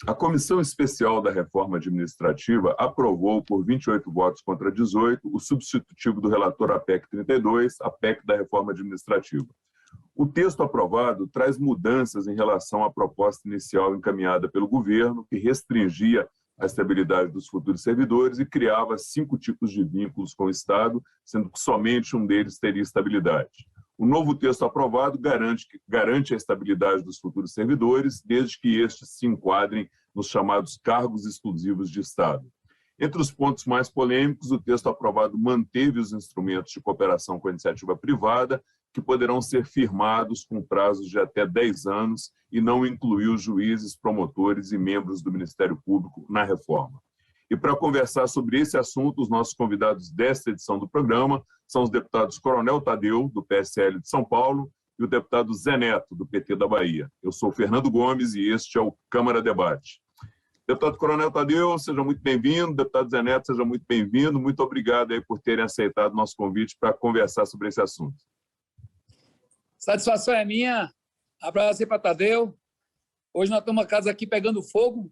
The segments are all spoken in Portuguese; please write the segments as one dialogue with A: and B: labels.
A: A Comissão Especial da Reforma Administrativa aprovou, por 28 votos contra 18, o substitutivo do relator à PEC 32, a PEC da Reforma Administrativa. O texto aprovado traz mudanças em relação à proposta inicial encaminhada pelo governo, que restringia a estabilidade dos futuros servidores e criava 5 tipos de vínculos com o Estado, sendo que somente um deles teria estabilidade. O novo texto aprovado garante a estabilidade dos futuros servidores, desde que estes se enquadrem nos chamados cargos exclusivos de Estado. Entre os pontos mais polêmicos, o texto aprovado manteve os instrumentos de cooperação com a iniciativa privada, que poderão ser firmados com prazos de até 10 anos e não incluiu juízes, promotores e membros do Ministério Público na reforma. E para conversar sobre esse assunto, os nossos convidados desta edição do programa são os deputados Coronel Tadeu, do PSL de São Paulo, e o deputado Zé Neto, do PT da Bahia. Eu sou Fernando Gomes e este é o Câmara Debate. Deputado Coronel Tadeu, seja muito bem-vindo. Deputado Zé Neto, seja muito bem-vindo. Muito obrigado aí por terem aceitado o nosso convite para conversar sobre esse assunto.
B: Satisfação é minha. Abraço aí para Tadeu. Hoje nós estamos a casa aqui pegando fogo,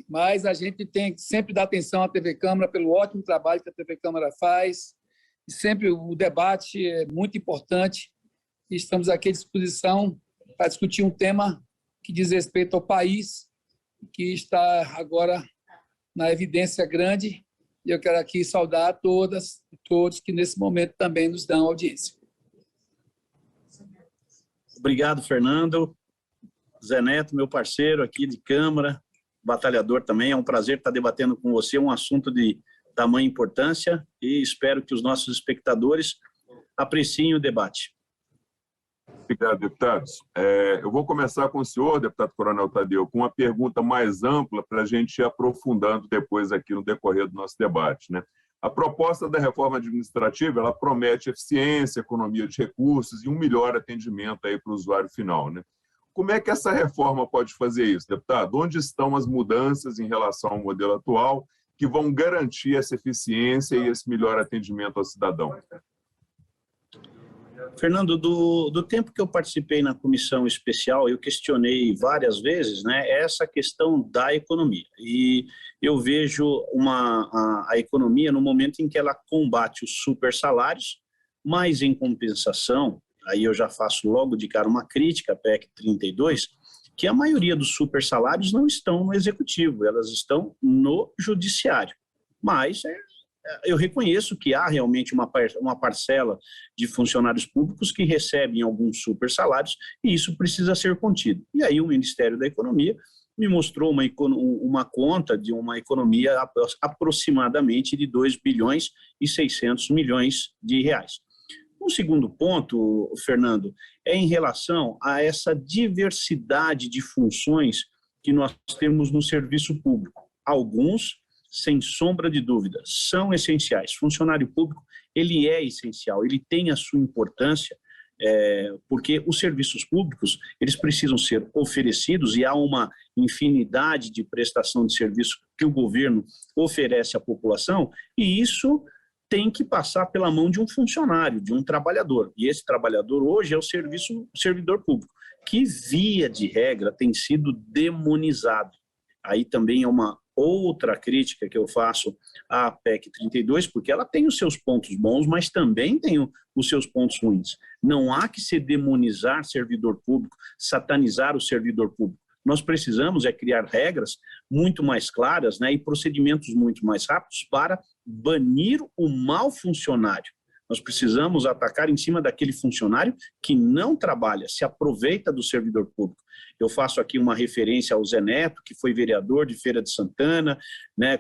B: mas a gente tem que sempre dar atenção à TV Câmara pelo ótimo trabalho que a TV Câmara faz. E sempre o debate é muito importante. E estamos aqui à disposição para discutir um tema que diz respeito ao país, que está agora na evidência grande. E eu quero aqui saudar a todas e todos que nesse momento também nos dão audiência.
C: Obrigado, Fernando. Zé Neto, meu parceiro aqui de Câmara, batalhador também. É um prazer estar debatendo com você um assunto de tamanha importância e espero que os nossos espectadores apreciem o debate.
A: Obrigado, deputados. Eu vou começar com o senhor, deputado Coronel Tadeu, com uma pergunta mais ampla para a gente ir aprofundando depois aqui no decorrer do nosso debate, né? A proposta da reforma administrativa, ela promete eficiência, economia de recursos e um melhor atendimento aí para o usuário final, né? Como é que essa reforma pode fazer isso, deputado? Onde estão as mudanças em relação ao modelo atual que vão garantir essa eficiência e esse melhor atendimento ao cidadão?
C: Fernando, do tempo que eu participei na comissão especial, eu questionei várias vezes, né, essa questão da economia. E eu vejo a economia no momento em que ela combate os super salários, mas em compensação, aí eu já faço logo de cara uma crítica à PEC 32, que a maioria dos super salários não estão no executivo, elas estão no judiciário. Mas eu reconheço que há realmente uma parcela de funcionários públicos que recebem alguns super salários e isso precisa ser contido. E aí o Ministério da Economia me mostrou uma conta de uma economia aproximadamente de 2 bilhões e 600 milhões de reais. Um segundo ponto, Fernando, é em relação a essa diversidade de funções que nós temos no serviço público. Alguns, sem sombra de dúvida, são essenciais. Funcionário público, ele é essencial, ele tem a sua importância, porque os serviços públicos, eles precisam ser oferecidos e há uma infinidade de prestação de serviço que o governo oferece à população e isso tem que passar pela mão de um funcionário, de um trabalhador. E esse trabalhador hoje é o servidor público, que via de regra tem sido demonizado. Aí também é uma outra crítica que eu faço à PEC 32, porque ela tem os seus pontos bons, mas também tem os seus pontos ruins. Não há que se demonizar servidor público, satanizar o servidor público. Nós precisamos criar regras muito mais claras, né, e procedimentos muito mais rápidos para banir o mau funcionário. Nós precisamos atacar em cima daquele funcionário que não trabalha, se aproveita do servidor público. Eu faço aqui uma referência ao Zé Neto, que foi vereador de Feira de Santana, né,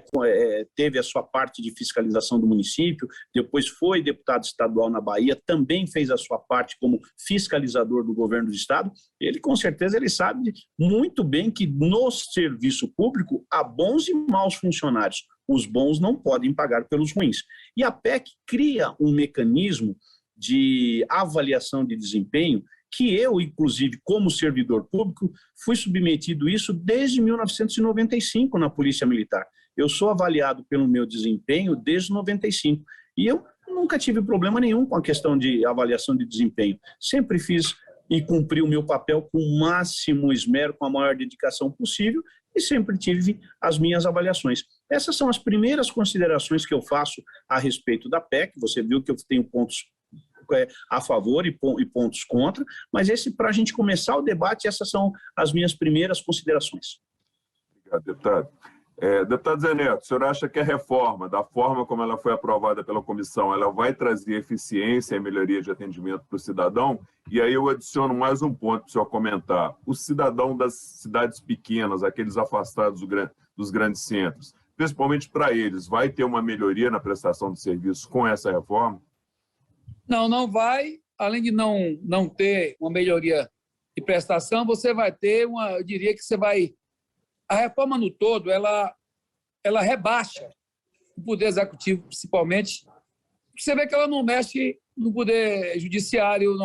C: teve a sua parte de fiscalização do município, depois foi deputado estadual na Bahia, também fez a sua parte como fiscalizador do governo do estado. Ele, com certeza, ele sabe muito bem que no serviço público há bons e maus funcionários. Os bons não podem pagar pelos ruins. E a PEC cria um mecanismo de avaliação de desempenho que eu, inclusive, como servidor público, fui submetido a isso desde 1995 na Polícia Militar. Eu sou avaliado pelo meu desempenho desde 95. E eu nunca tive problema nenhum com a questão de avaliação de desempenho. Sempre fiz e cumpri o meu papel com o máximo esmero, com a maior dedicação possível, e sempre tive as minhas avaliações. Essas são as primeiras considerações que eu faço a respeito da PEC. Você viu que eu tenho pontos a favor e pontos contra, mas para a gente começar o debate, essas são as minhas primeiras considerações.
A: Obrigado, deputado. Deputado Zé Neto, o senhor acha que a reforma, da forma como ela foi aprovada pela comissão, ela vai trazer eficiência e melhoria de atendimento para o cidadão? E aí eu adiciono mais um ponto para o senhor comentar. O cidadão das cidades pequenas, aqueles afastados dos grandes centros, principalmente para eles, vai ter uma melhoria na prestação de serviços com essa reforma?
B: Não, não vai. Além de não ter uma melhoria de prestação, você vai ter eu diria que você vai... A reforma no todo, ela rebaixa o poder executivo, principalmente. Você vê que ela não mexe no poder judiciário,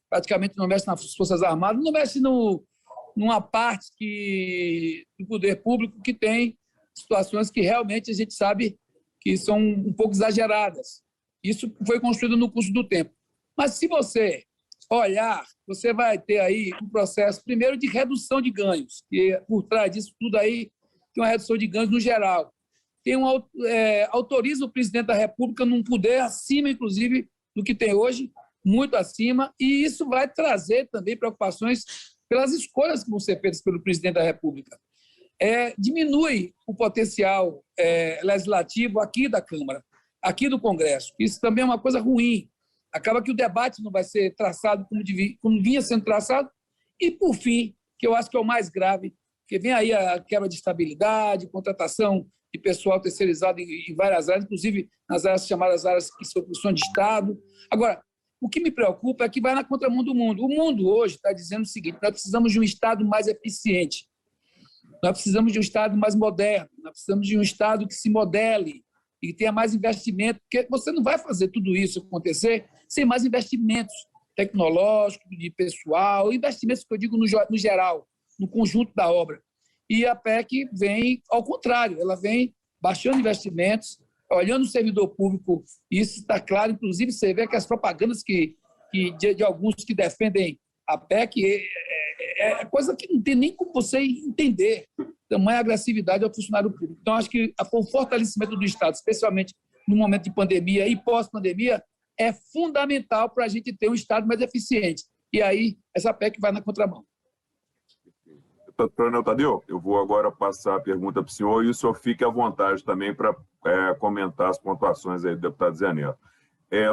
B: praticamente não mexe nas Forças Armadas, não mexe numa parte do poder público que tem situações que realmente a gente sabe que são um pouco exageradas. Isso foi construído no curso do tempo. Mas se você olhar, você vai ter aí um processo, primeiro, de redução de ganhos, e por trás disso tudo aí tem uma redução de ganhos no geral. Autoriza o presidente da República num poder acima, inclusive, do que tem hoje, muito acima, e isso vai trazer também preocupações pelas escolhas que vão ser feitas pelo presidente da República. Diminui o potencial legislativo aqui da Câmara, aqui do Congresso. Isso também é uma coisa ruim. Acaba que o debate não vai ser traçado como vinha sendo traçado. E, por fim, que eu acho que é o mais grave, que vem aí a quebra de estabilidade, contratação de pessoal terceirizado em várias áreas, inclusive nas áreas chamadas áreas que são função de Estado. Agora, o que me preocupa é que vai na contramão do mundo. O mundo hoje está dizendo o seguinte: nós precisamos de um Estado mais eficiente, nós precisamos de um Estado mais moderno, nós precisamos de um Estado que se modele e que tenha mais investimento, porque você não vai fazer tudo isso acontecer sem mais investimentos tecnológicos, de pessoal, investimentos que eu digo no geral, no conjunto da obra. E a PEC vem ao contrário, ela vem baixando investimentos, olhando o servidor público, e isso está claro, inclusive você vê que as propagandas de alguns que defendem a PEC é coisa que não tem nem como você entender, tamanha agressividade ao funcionário público. Então, acho que o fortalecimento do Estado, especialmente no momento de pandemia e pós-pandemia, é fundamental para a gente ter um Estado mais eficiente. E aí, essa PEC vai na contramão.
A: Coronel Tadeu, eu vou agora passar a pergunta para o senhor e o senhor fique à vontade também para comentar as pontuações aí do deputado Zé Neto.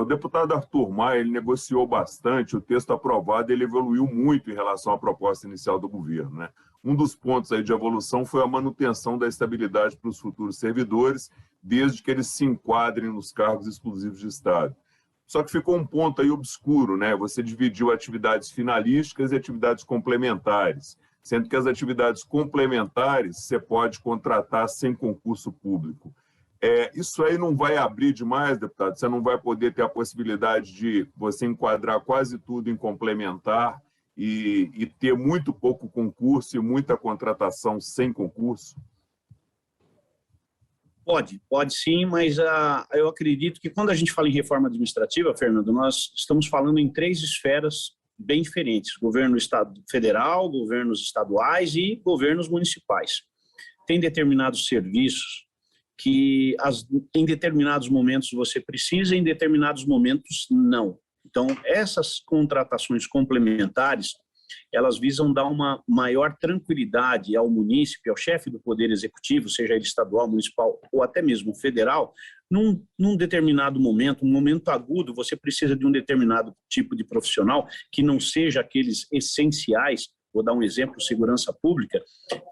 A: O deputado Arthur Maia, ele negociou bastante, o texto aprovado ele evoluiu muito em relação à proposta inicial do governo, né? Um dos pontos aí de evolução foi a manutenção da estabilidade para os futuros servidores, desde que eles se enquadrem nos cargos exclusivos de Estado. Só que ficou um ponto aí obscuro, né? Você dividiu atividades finalísticas e atividades complementares, sendo que as atividades complementares você pode contratar sem concurso público. Isso aí não vai abrir demais, deputado? Você não vai poder ter a possibilidade de você enquadrar quase tudo em complementar e ter muito pouco concurso e muita contratação sem concurso?
C: Pode sim, mas eu acredito que quando a gente fala em reforma administrativa, Fernando, nós estamos falando em 3 esferas bem diferentes: governo federal, governos estaduais e governos municipais. Tem determinados serviços que em determinados momentos você precisa, em determinados momentos não. Então, essas contratações complementares, elas visam dar uma maior tranquilidade ao munícipe, ao chefe do Poder Executivo, seja ele estadual, municipal ou até mesmo federal. Num determinado momento, um momento agudo, você precisa de um determinado tipo de profissional que não seja aqueles essenciais. Vou dar um exemplo: segurança pública,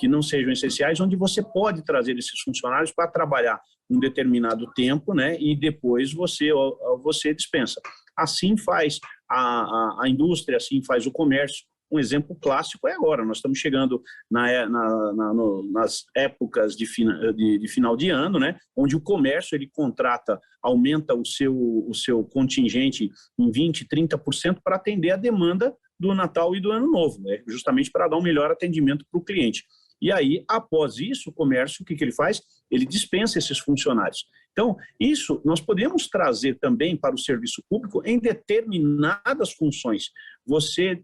C: que não sejam essenciais, onde você pode trazer esses funcionários para trabalhar um determinado tempo, né, e depois você dispensa. Assim faz a indústria, assim faz o comércio. Um exemplo clássico é agora, nós estamos chegando nas épocas de final de ano, né, onde o comércio ele contrata, aumenta o seu contingente em 20%, 30% para atender a demanda do Natal e do Ano Novo, né, justamente para dar um melhor atendimento para o cliente. E aí, após isso, o comércio, o que ele faz? Ele dispensa esses funcionários. Então, isso nós podemos trazer também para o serviço público em determinadas funções.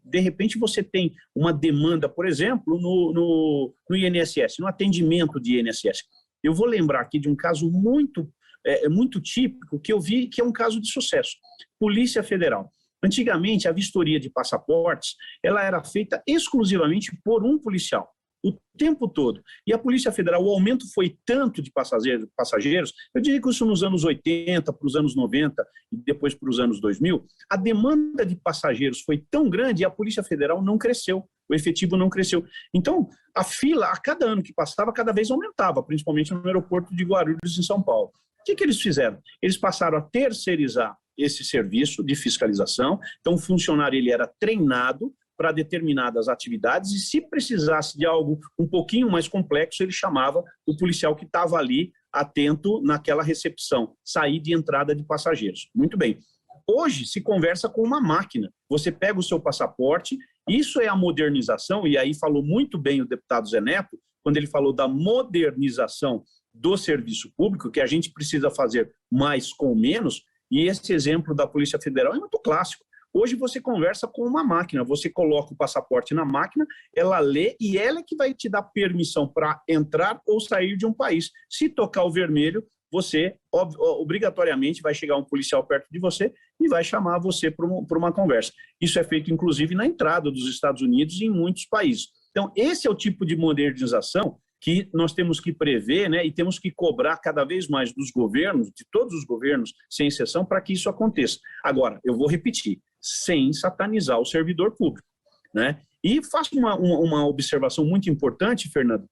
C: De repente, você tem uma demanda, por exemplo, no INSS, no atendimento de INSS. Eu vou lembrar aqui de um caso muito típico que eu vi, que é um caso de sucesso. Polícia Federal. Antigamente, a vistoria de passaportes, ela era feita exclusivamente por um policial, o tempo todo. E a Polícia Federal, o aumento foi tanto de passageiros, eu diria que isso nos anos 80, para os anos 90 e depois para os anos 2000, a demanda de passageiros foi tão grande e a Polícia Federal não cresceu, o efetivo não cresceu. Então, a fila, a cada ano que passava, cada vez aumentava, principalmente no aeroporto de Guarulhos, em São Paulo. O que eles fizeram? Eles passaram a terceirizar esse serviço de fiscalização, então o funcionário ele era treinado para determinadas atividades e se precisasse de algo um pouquinho mais complexo, ele chamava o policial que estava ali atento naquela recepção, saída e entrada de passageiros. Muito bem. Hoje se conversa com uma máquina. Você pega o seu passaporte, isso é a modernização, e aí falou muito bem o deputado Zé Neto, quando ele falou da modernização do serviço público, que a gente precisa fazer mais com menos, e esse exemplo da Polícia Federal é muito clássico. Hoje você conversa com uma máquina, você coloca o passaporte na máquina, ela lê e ela é que vai te dar permissão para entrar ou sair de um país. Se tocar o vermelho, você obrigatoriamente vai chegar um policial perto de você e vai chamar você para uma conversa. Isso é feito, inclusive, na entrada dos Estados Unidos e em muitos países. Então, esse é o tipo de modernização que nós temos que prever, né, e temos que cobrar cada vez mais dos governos, de todos os governos, sem exceção, para que isso aconteça. Agora, eu vou repetir, sem satanizar o servidor público, né? E faço uma observação muito importante, Fernando,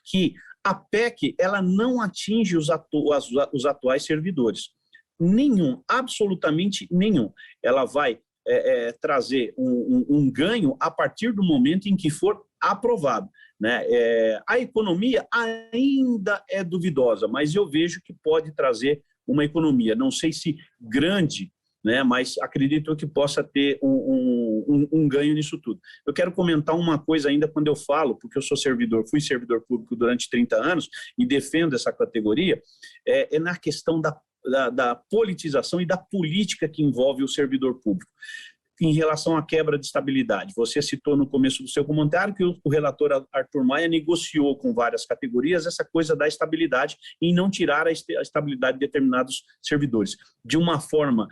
C: que a PEC ela não atinge os atuais servidores. Nenhum, absolutamente nenhum. Ela vai trazer um ganho a partir do momento em que for aprovado, né? A economia ainda é duvidosa, mas eu vejo que pode trazer uma economia, não sei se grande, né, mas acredito que possa ter um ganho nisso tudo. Eu quero comentar uma coisa ainda quando eu falo, porque eu fui servidor público durante 30 anos e defendo essa categoria, é na questão da politização e da política que envolve o servidor público. Em relação à quebra de estabilidade, você citou no começo do seu comentário que o relator Arthur Maia negociou com várias categorias essa coisa da estabilidade e não tirar a estabilidade de determinados servidores. De uma forma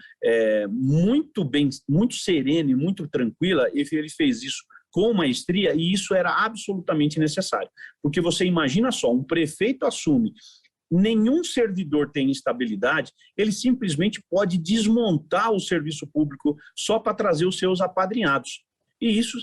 C: muito serena e muito tranquila, ele fez isso com maestria e isso era absolutamente necessário. Porque você imagina só, um prefeito assume nenhum servidor tem estabilidade, ele simplesmente pode desmontar o serviço público só para trazer os seus apadrinhados. E isso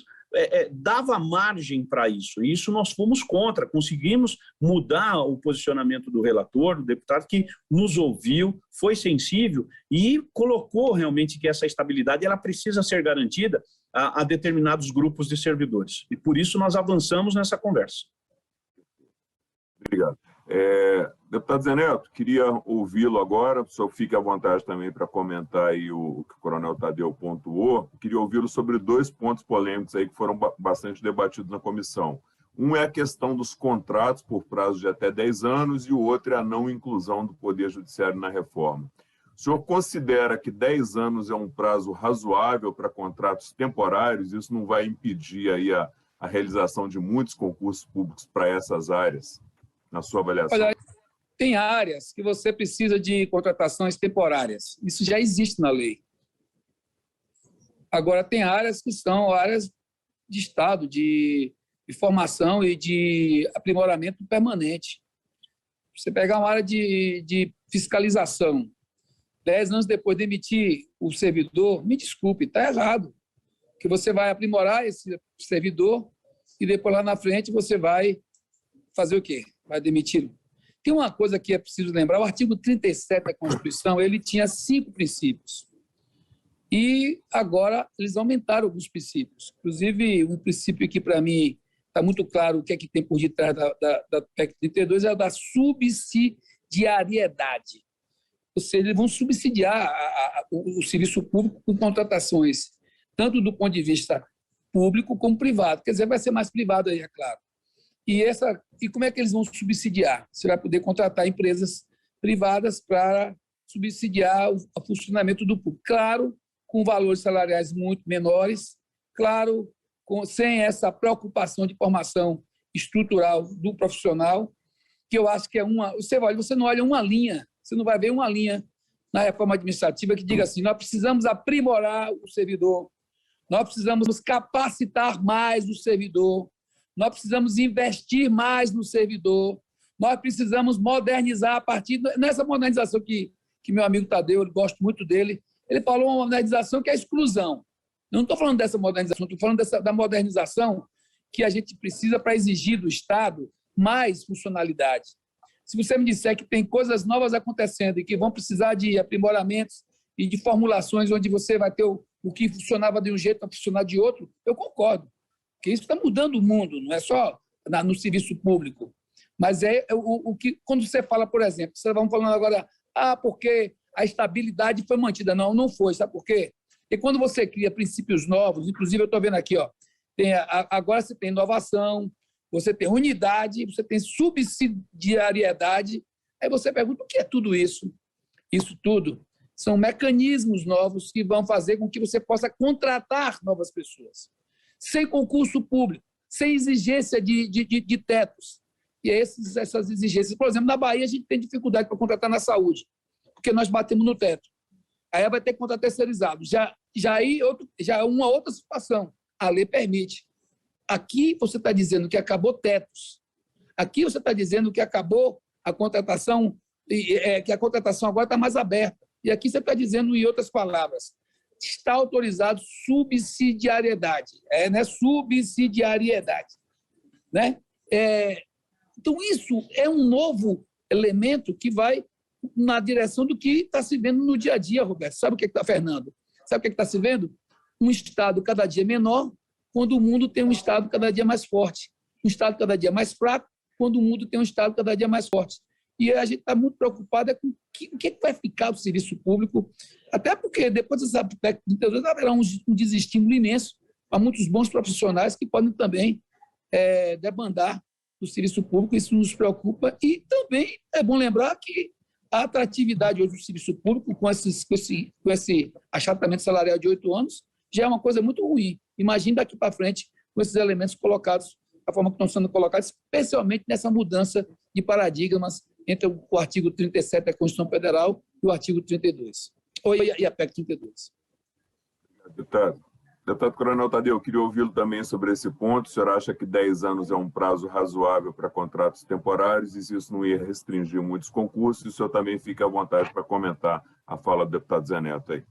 C: dava margem para isso. E isso nós fomos contra, conseguimos mudar o posicionamento do relator, do deputado, que nos ouviu, foi sensível e colocou realmente que essa estabilidade ela precisa ser garantida a determinados grupos de servidores. E por isso nós avançamos nessa conversa.
A: Obrigado. Deputado Zé Neto, queria ouvi-lo agora, o senhor fique à vontade também para comentar aí o que o coronel Tadeu pontuou. Queria ouvi-lo sobre 2 pontos polêmicos aí que foram bastante debatidos na comissão. Um é a questão dos contratos por prazo de até 10 anos e o outro é a não inclusão do Poder Judiciário na reforma. O senhor considera que 10 anos é um prazo razoável para contratos temporários? Isso não vai impedir aí a realização de muitos concursos públicos para essas áreas, na sua avaliação?
B: Olha, tem áreas que você precisa de contratações temporárias. Isso já existe na lei. Agora, tem áreas que são áreas de Estado, de formação e de aprimoramento permanente. Você pegar uma área de fiscalização, 10 anos depois de demitir o servidor, me desculpe, está errado. Que você vai aprimorar esse servidor e depois lá na frente você vai fazer o quê? Vai demiti-lo. Tem uma coisa que é preciso lembrar, o artigo 37 da Constituição, ele tinha 5 princípios. E agora eles aumentaram alguns princípios. Inclusive, um princípio que, para mim, está muito claro o que é que tem por detrás da PEC 32, é o da subsidiariedade. Ou seja, eles vão subsidiar o serviço público com contratações, tanto do ponto de vista público como privado. Quer dizer, vai ser mais privado aí, é claro. E como é que eles vão subsidiar? Você vai poder contratar empresas privadas para subsidiar o funcionamento do público. Claro, com valores salariais muito menores, claro, sem essa preocupação de formação estrutural do profissional, que eu acho que é uma... Você não olha uma linha, você não vai ver uma linha na reforma administrativa que diga assim, nós precisamos aprimorar o servidor, nós precisamos capacitar mais o servidor, nós precisamos investir mais no servidor, nós precisamos modernizar a partir... Nessa modernização que meu amigo Tadeu, eu gosto muito dele, ele falou uma modernização que é a exclusão. Eu não estou falando dessa modernização, estou falando da modernização que a gente precisa para exigir do Estado mais funcionalidade. Se você me disser que tem coisas novas acontecendo e que vão precisar de aprimoramentos e de formulações onde você vai ter o que funcionava de um jeito para funcionar de outro, eu concordo. Porque isso está mudando o mundo, não é só no serviço público. Mas é o que, quando você fala, por exemplo, vocês vão falando agora, porque a estabilidade foi mantida. Não, não foi. Sabe por quê? Porque quando você cria princípios novos, inclusive eu estou vendo aqui, agora você tem inovação, você tem unidade, você tem subsidiariedade. Aí você pergunta, o que é tudo isso? Isso tudo são mecanismos novos que vão fazer com que você possa contratar novas pessoas, sem concurso público, sem exigência de tetos. E essas exigências, por exemplo, na Bahia a gente tem dificuldade para contratar na saúde, porque nós batemos no teto. Aí vai ter que contratar terceirizado. Já é uma outra situação. A lei permite. Aqui você está dizendo que acabou tetos. Aqui você está dizendo que acabou a contratação, que a contratação agora está mais aberta. E aqui você está dizendo, em outras palavras, está autorizado subsidiariedade. Né? Subsidiariedade. Né? Então, isso é um novo elemento que vai na direção do que está se vendo no dia a dia, Roberto. Sabe o que está, Fernando? Sabe o que está se vendo? Um Estado cada dia menor, quando o mundo tem um Estado cada dia mais forte. Um Estado cada dia mais fraco, quando o mundo tem um Estado cada dia mais forte. E a gente está muito preocupado com o que vai ficar do serviço público, até porque depois dessa PEC 32 haverá um desestímulo imenso para muitos bons profissionais que podem também debandar do serviço público, isso nos preocupa. E também é bom lembrar que a atratividade hoje do serviço público, com esse achatamento salarial de 8 anos, já é uma coisa muito ruim. Imagine daqui para frente com esses elementos colocados, da forma que estão sendo colocados, especialmente nessa mudança de paradigmas entre o artigo 37 da Constituição Federal e o artigo 32, e a PEC 32.
A: Deputado Coronel Tadeu, eu queria ouvi-lo também sobre esse ponto. O senhor acha que 10 anos é um prazo razoável para contratos temporários e se isso não ia restringir muitos concursos? E o senhor também fica à vontade para comentar a fala do deputado Zé Neto aí.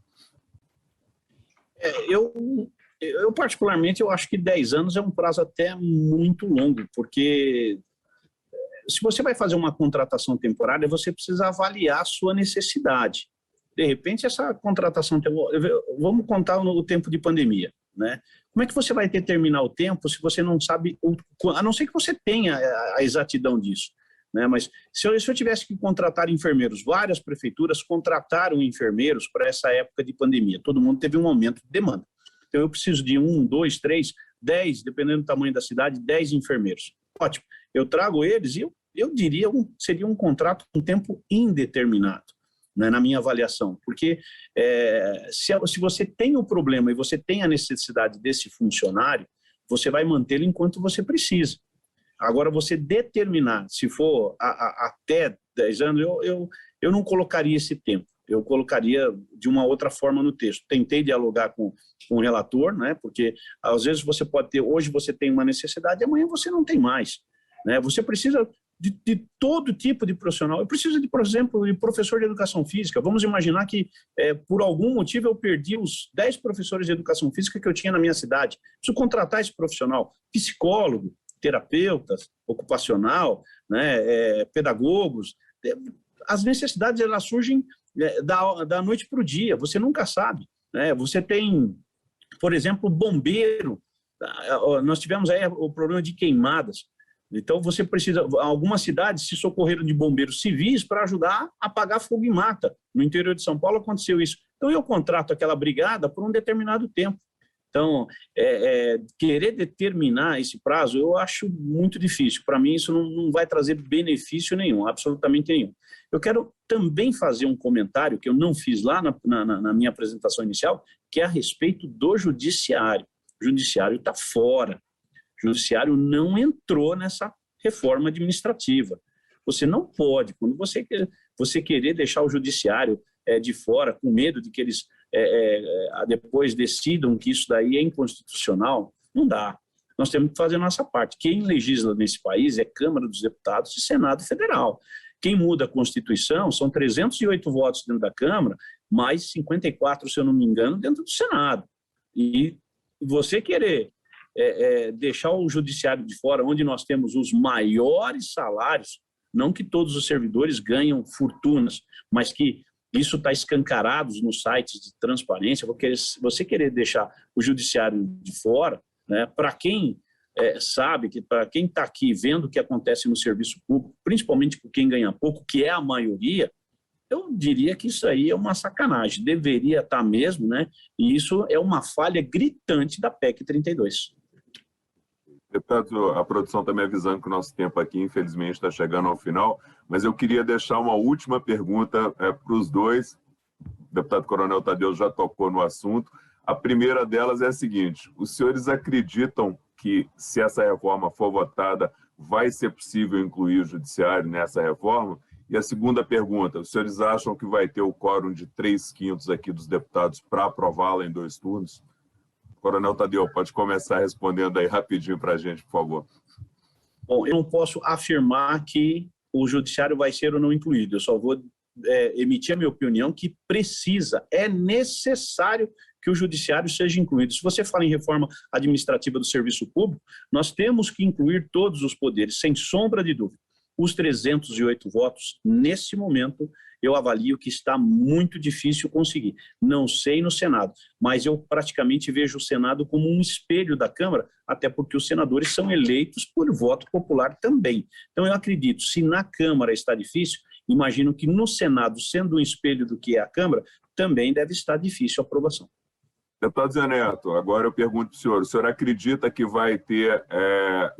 C: Eu particularmente, eu acho que 10 anos é um prazo até muito longo, porque se você vai fazer uma contratação temporária, você precisa avaliar a sua necessidade. De repente, essa contratação temporária... Vamos contar o tempo de pandemia, né? Como é que você vai determinar o tempo se você não sabe... A não ser que você tenha a exatidão disso, né? Mas se eu tivesse que contratar enfermeiros, várias prefeituras contrataram enfermeiros para essa época de pandemia. Todo mundo teve um aumento de demanda. Então, eu preciso de 1, 2, 3, 10, dependendo do tamanho da cidade, 10 enfermeiros. Ótimo. Eu trago eles e eu diria seria um contrato com tempo indeterminado, né, na minha avaliação. Porque se você tem o problema e você tem a necessidade desse funcionário, você vai mantê-lo enquanto você precisa. Agora, você determinar, se for até 10 anos, eu não colocaria esse tempo. Eu colocaria de uma outra forma no texto. Tentei dialogar com o relator, né? Porque às vezes você pode ter, hoje você tem uma necessidade, amanhã você não tem mais, né? Você precisa de todo tipo de profissional. Eu preciso, por exemplo, de professor de educação física. Vamos imaginar que, por algum motivo, eu perdi os 10 professores de educação física que eu tinha na minha cidade. Preciso contratar esse profissional. Psicólogo, terapeutas, ocupacional, né? Pedagogos. As necessidades, elas surgem da noite para o dia, você nunca sabe, né? Você tem, por exemplo, bombeiro, nós tivemos aí o problema de queimadas, então você precisa, algumas cidades se socorreram de bombeiros civis para ajudar a apagar fogo em mata. No interior de São Paulo aconteceu isso. Então eu contrato aquela brigada por um determinado tempo, Então, querer determinar esse prazo, eu acho muito difícil. Para mim, isso não vai trazer benefício nenhum, absolutamente nenhum. Eu quero também fazer um comentário que eu não fiz lá na minha apresentação inicial, que é a respeito do judiciário. O judiciário está fora. O judiciário não entrou nessa reforma administrativa. Você não pode, quando você querer deixar o judiciário de fora, com medo de que eles depois decidam que isso daí é inconstitucional, não dá. Nós temos que fazer a nossa parte. Quem legisla nesse país é Câmara dos Deputados e Senado Federal. Quem muda a Constituição são 308 votos dentro da Câmara, mais 54, se eu não me engano, dentro do Senado. E você querer deixar o judiciário de fora, onde nós temos os maiores salários, não que todos os servidores ganham fortunas, mas que isso está escancarado nos sites de transparência. Você querer deixar o judiciário de fora, né, para quem sabe, que para quem está aqui vendo o que acontece no serviço público, principalmente por quem ganha pouco, que é a maioria, eu diria que isso aí é uma sacanagem. Deveria estar mesmo, né? E isso é uma falha gritante da PEC 32.
A: Deputado, a produção está me avisando que o nosso tempo aqui, infelizmente, está chegando ao final, mas eu queria deixar uma última pergunta para os dois. O deputado Coronel Tadeu já tocou no assunto. A primeira delas é a seguinte: os senhores acreditam que, se essa reforma for votada, vai ser possível incluir o judiciário nessa reforma? E a segunda pergunta: os senhores acham que vai ter o quórum de 3/5 aqui dos deputados para aprová-la em 2 turnos? Coronel Tadeu, pode começar respondendo aí rapidinho para a gente, por favor.
C: Bom, eu não posso afirmar que o judiciário vai ser ou não incluído. Eu só vou emitir a minha opinião que é necessário que o judiciário seja incluído. Se você fala em reforma administrativa do serviço público, nós temos que incluir todos os poderes, sem sombra de dúvida. Os 308 votos, nesse momento, eu avalio que está muito difícil conseguir. Não sei no Senado, mas eu praticamente vejo o Senado como um espelho da Câmara, até porque os senadores são eleitos por voto popular também. Então, eu acredito, se na Câmara está difícil, imagino que no Senado, sendo um espelho do que é a Câmara, também deve estar difícil a aprovação.
A: Deputado Zé Neto, agora eu pergunto para o senhor acredita que vai ter,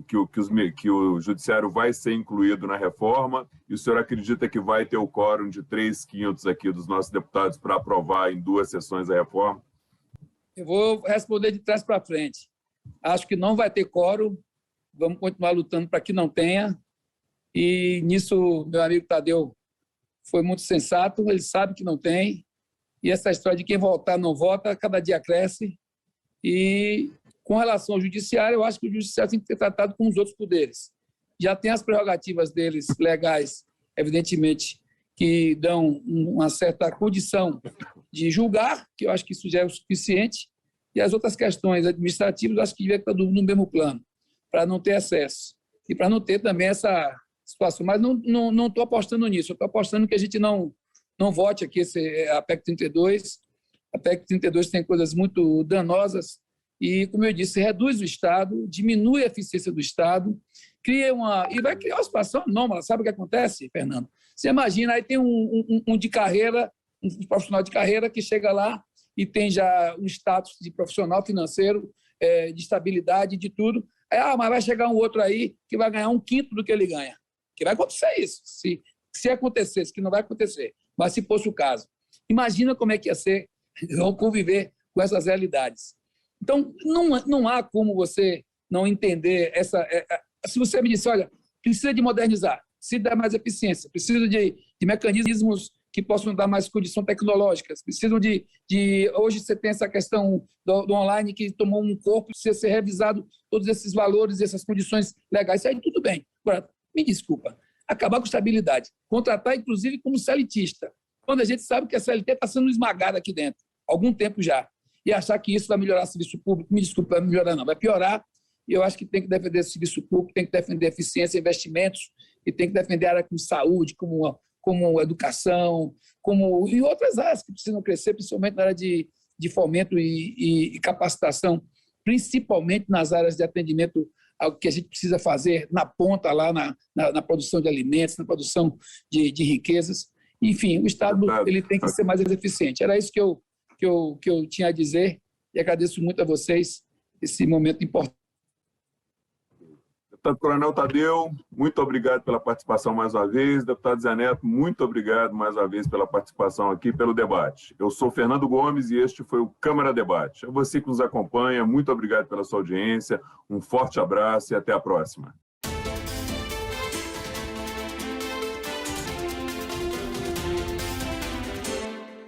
A: que o judiciário vai ser incluído na reforma, e o senhor acredita que vai ter o quórum de 3/5 aqui dos nossos deputados para aprovar em 2 sessões a reforma?
B: Eu vou responder de trás para frente. Acho que não vai ter quórum, vamos continuar lutando para que não tenha, e nisso meu amigo Tadeu foi muito sensato, ele sabe que não tem. E essa história de quem votar não vota, cada dia cresce. E com relação ao judiciário, eu acho que o judiciário tem que ser tratado como os outros poderes. Já tem as prerrogativas deles legais, evidentemente, que dão uma certa condição de julgar, que eu acho que isso já é o suficiente, e as outras questões administrativas, eu acho que devia estar no mesmo plano, para não ter excesso. E para não ter também essa situação. Mas não estou apostando nisso, eu estou apostando que a gente não vote aqui a PEC 32. A PEC 32 tem coisas muito danosas e, como eu disse, reduz o Estado, diminui a eficiência do Estado, e vai criar uma situação anômala. Sabe o que acontece, Fernando? Você imagina, aí tem um de carreira, um profissional de carreira que chega lá e tem já um status de profissional financeiro, de estabilidade, de tudo. Aí, mas vai chegar um outro aí que vai ganhar 1/5 do que ele ganha. Que vai acontecer isso. Se acontecesse, que não vai acontecer, mas se fosse o caso. Imagina como é que ia ser conviver com essas realidades. Então, não há como você não entender essa... Se você me disser, olha, precisa de modernizar, precisa dar mais eficiência, precisa de mecanismos que possam dar mais condições tecnológicas, precisam de... Hoje você tem essa questão do online que tomou um corpo, precisa ser revisado todos esses valores, essas condições legais. Isso aí tudo bem. Agora, me desculpa, acabar com estabilidade, contratar, inclusive, como CLTista, quando a gente sabe que a CLT está sendo esmagada aqui dentro, há algum tempo já, e achar que isso vai melhorar o serviço público, me desculpa, vai melhorar não, vai piorar, e eu acho que tem que defender o serviço público, tem que defender eficiência, investimentos, e tem que defender a área como saúde, como educação, e outras áreas que precisam crescer, principalmente na área de fomento e capacitação, principalmente nas áreas de atendimento ao que a gente precisa fazer na ponta, lá na produção de alimentos, na produção de riquezas. Enfim, o Estado ele tem que ser mais eficiente. Era isso que eu tinha a dizer e agradeço muito a vocês esse momento importante.
A: Deputado Coronel Tadeu, muito obrigado pela participação mais uma vez. Deputado Zé Neto, muito obrigado mais uma vez pela participação aqui, pelo debate. Eu sou Fernando Gomes e este foi o Câmara Debate. A você que nos acompanha, muito obrigado pela sua audiência, um forte abraço e até a próxima.